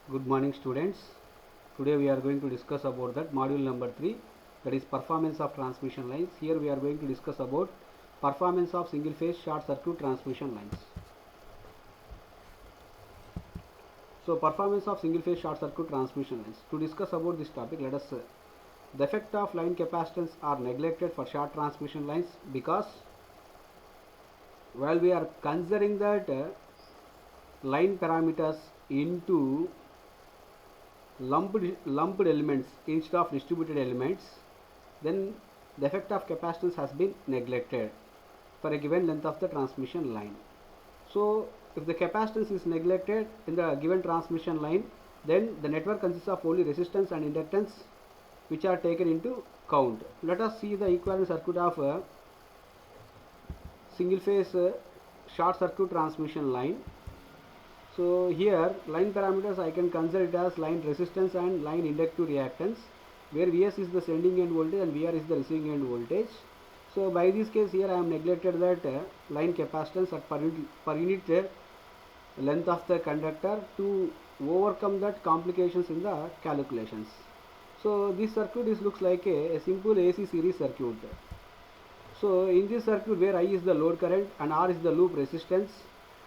Good morning students. Today we are going to discuss about that module number 3, that is performance of transmission lines. Here we are going to discuss about performance of single phase short circuit transmission lines. So performance of single phase short circuit transmission lines. To discuss about this topic, let us the effect of line capacitance are neglected for short transmission lines because while we are considering that line parameters into lumped elements instead of distributed elements, then the effect of capacitance has been neglected for a given length of the transmission line. So if the capacitance is neglected in the given transmission line, then the network consists of only resistance and inductance which are taken into count. Let us see the equivalent circuit of a single phase short circuit transmission line. So here line parameters I can consider it as line resistance and line inductive reactance, where Vs is the sending end voltage and Vr is the receiving end voltage. So by this case here I am neglected that line capacitance at per unit length of the conductor to overcome that complications in the calculations. So this circuit looks like a simple AC series circuit. So in this circuit where I is the load current and R is the loop resistance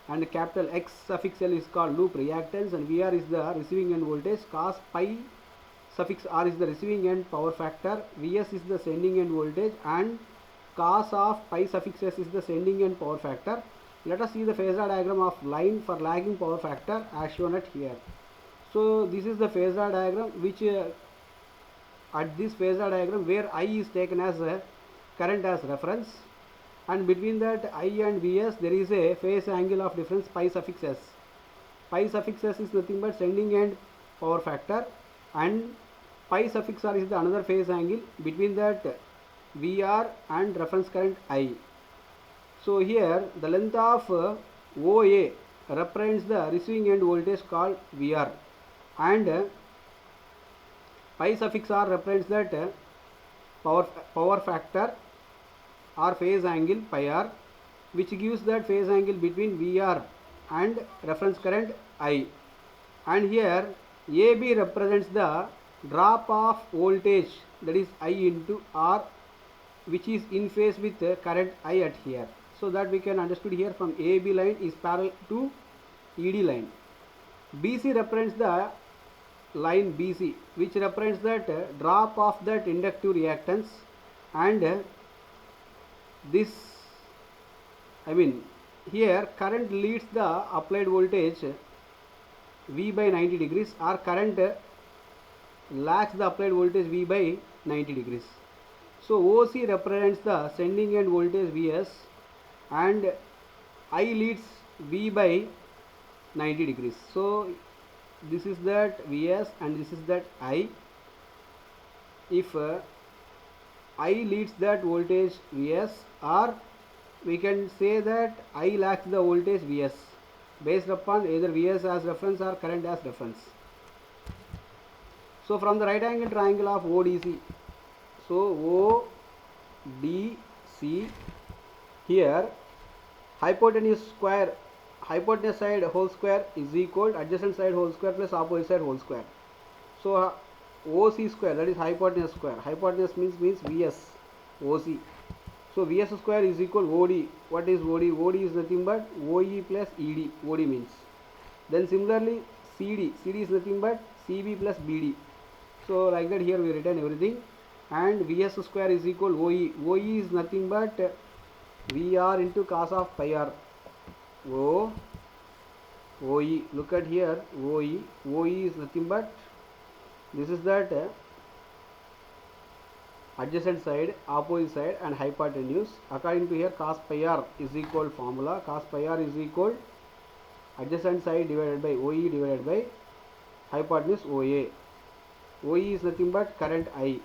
and capital X suffix L is called loop reactance and VR is the receiving end voltage, cos pi suffix R is the receiving end power factor, Vs is the sending end voltage and cos of pi suffix S is the sending end power factor. Let us see the phasor diagram of line for lagging power factor as shown at here. So this is the phasor diagram which at this phasor diagram where I is taken as a current as reference, and between that I and Vs there is a phase angle of difference pi suffix S. Pi suffix S is nothing but sending end power factor and pi suffix R is the another phase angle between that Vr and reference current I. So here the length of OA represents the receiving end voltage called Vr and pi suffix R represents that power factor or phase angle pi r, which gives that phase angle between Vr and reference current I. And here AB represents the drop of voltage, that is I into R, which is in phase with current I at here. So that we can understood here from AB line is parallel to ED line. BC represents the line BC, which represents that drop of that inductive reactance, and this here current leads the applied voltage V by 90 degrees or current lags the applied voltage V by 90 degrees. So OC represents the sending end voltage Vs and I leads V by 90 degrees. So this is that Vs and this is that I. If I leads that voltage Vs, or we can say that I lags the voltage Vs based upon either Vs as reference or current as reference. So from the right angle triangle of ODC, so ODC, here hypotenuse side whole square is equal to adjacent side whole square plus opposite side whole square. So OC square, that is hypotenuse square. Hypotenuse means Vs, OC. So Vs square is equal OD. What is OD? OD is nothing but OE plus ED. OD means. Then similarly CD. CD is nothing but CB plus BD. So like that here we written everything. And Vs square is equal OE. OE is nothing but VR into cos of pi r. OE. Look at here. OE. OE is nothing but, this is that adjacent side, opposite side and hypotenuse. According to here cos pi r is equal formula. Cos pi r is equal adjacent side divided by OE divided by hypotenuse OA. OE is nothing but current I.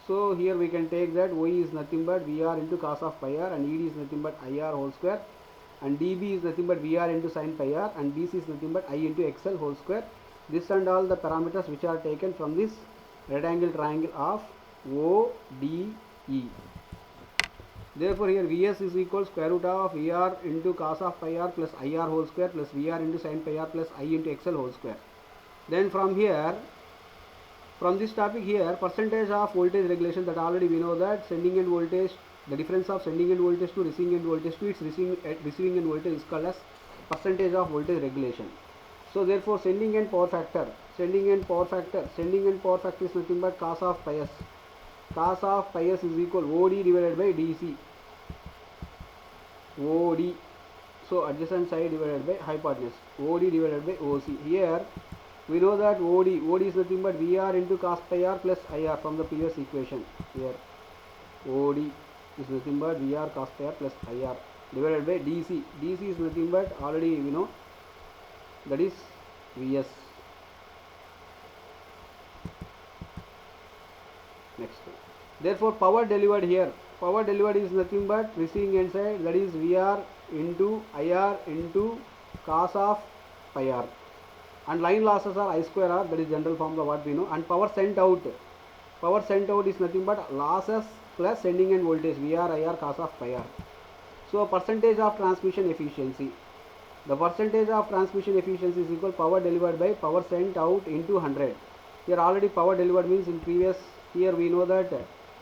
So here we can take that OE is nothing but VR into cos of pi r and ED is nothing but IR whole square and DB is nothing but VR into sin pi r and BC is nothing but I into XL whole square. This and all the parameters which are taken from this right angle triangle of ODE. Therefore here Vs is equal square root of Vr into cos of pi r plus Ir whole square plus Vr into sin pi r plus I into XL whole square. Then from here, from this topic here, percentage of voltage regulation, that already we know that sending end voltage, the difference of sending end voltage to receiving end voltage to its receiving end voltage is called as percentage of voltage regulation. So therefore sending end power factor is nothing but cos of pi s. Cos of pi s is equal OD divided by DC. OD. So adjacent side divided by hypotenuse. OD divided by OC. Here we know that OD is nothing but VR into cos pi r plus IR from the previous equation. Here OD is nothing but VR cos pi r plus IR divided by DC. DC is nothing but already we know, that is Vs. Next. Therefore power delivered here, power delivered is nothing but receiving end side, that is VR into IR into cos of pi r, and line losses are I square R, that is general formula what we know, and power sent out is nothing but losses plus sending end voltage VR IR cos of pi r. So percentage of transmission efficiency, the percentage of transmission efficiency is equal power delivered by power sent out into 100. Here already power delivered means in previous, here we know that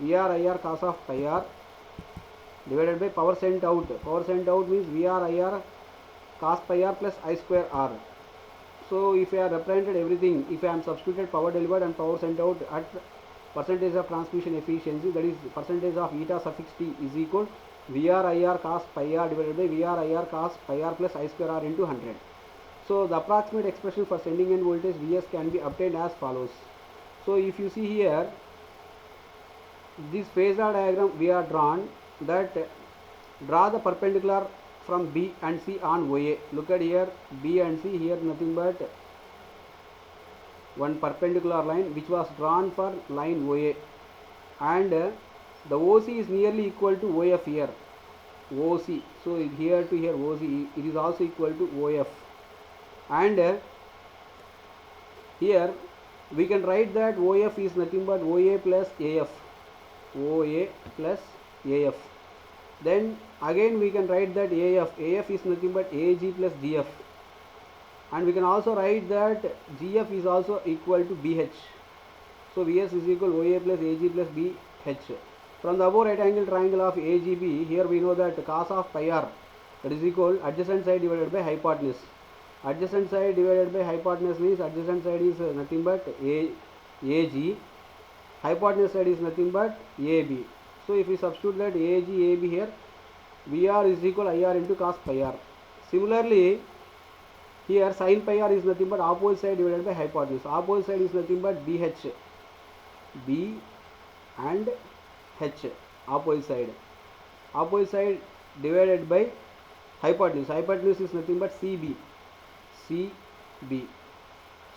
VR IR cos of pi r divided by power sent out. Power sent out means VR IR cos pi r plus I square R. So if I have represented everything, if I am substituted power delivered and power sent out at percentage of transmission efficiency, that is percentage of eta suffix t is equal VR IR cos pi r divided by VR IR cos pi r plus I square R into 100. So the approximate expression for sending end voltage Vs can be obtained as follows. So if you see here, this phasor diagram we are drawn, that draw the perpendicular from B and C on OA. Look at here, B and C, here nothing but one perpendicular line which was drawn for line OA, and the OC is nearly equal to OF here, OC. So here to here OC, it is also equal to OF, and here we can write that OF is nothing but OA plus AF, OA plus AF. Then again we can write that AF is nothing but AG plus GF, and we can also write that GF is also equal to BH. So Vs is equal OA plus AG plus BH. From the above right angle triangle of AGB, here we know that cos of pi r, that is equal adjacent side divided by hypotenuse. Adjacent side divided by hypotenuse means adjacent side is nothing but AG, hypotenuse side is nothing but AB. So if we substitute that AG AB here, VR is equal IR into cos pi r. Similarly here sin pi r is nothing but opposite side divided by hypotenuse. Opposite side is nothing but BH, B and H, opposite side divided by hypotenuse. Hypotenuse is nothing but CB.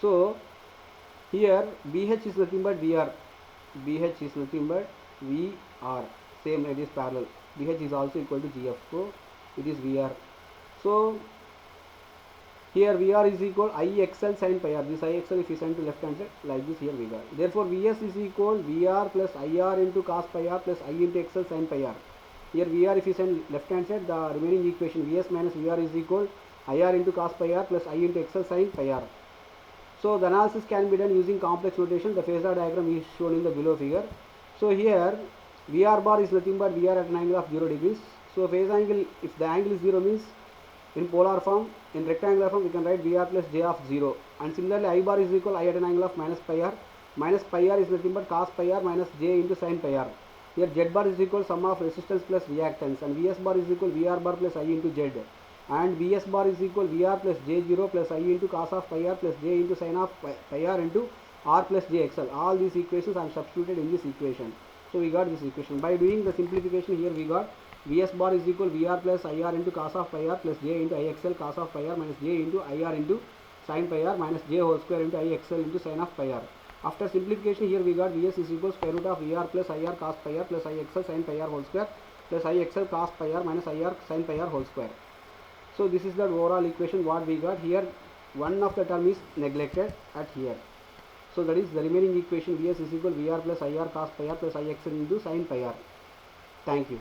So here BH is nothing but VR, BH is nothing but VR, same, it is parallel. BH is also equal to GF, so it is VR. So here VR is equal IXL sin pi r. This IXL if you send to left hand side, like this here we got. Therefore Vs is equal VR plus IR into cos pi r plus I into XL sin pi r. Here VR if you send left hand side, the remaining equation Vs minus VR is equal IR into cos pi r plus I into XL sin pi r. So the analysis can be done using complex notation. The phasor diagram is shown in the below figure. So here VR bar is nothing but VR at an angle of 0 degrees. So phase angle, if the angle is 0 means in polar form, in rectangular form we can write VR plus J of 0, and similarly I bar is equal I at an angle of minus pi r. Minus pi r is nothing but cos pi r minus J into sin pi r. Here Z bar is equal sum of resistance plus reactance, and Vs bar is equal VR bar plus I into Z, and Vs bar is equal VR plus J0 plus I into cos of pi r plus J into sin of pi r into R plus JXL. All these equations I am substituted in this equation. So we got this equation. By doing the simplification here we got Vs bar is equal VR plus IR into cos of pi r plus J into IXL cos of pi r minus J into IR into sin pi r minus J whole square into IXL into sin of pi r. After simplification here we got Vs is equal square root of VR plus IR cos pi r plus IXL sin pi r whole square plus IXL cos pi r minus IR sin pi r whole square. So this is the overall equation what we got. Here one of the term is neglected at here. So that is the remaining equation Vs is equal VR plus IR cos pi r plus IXL into sin pi r. Thank you.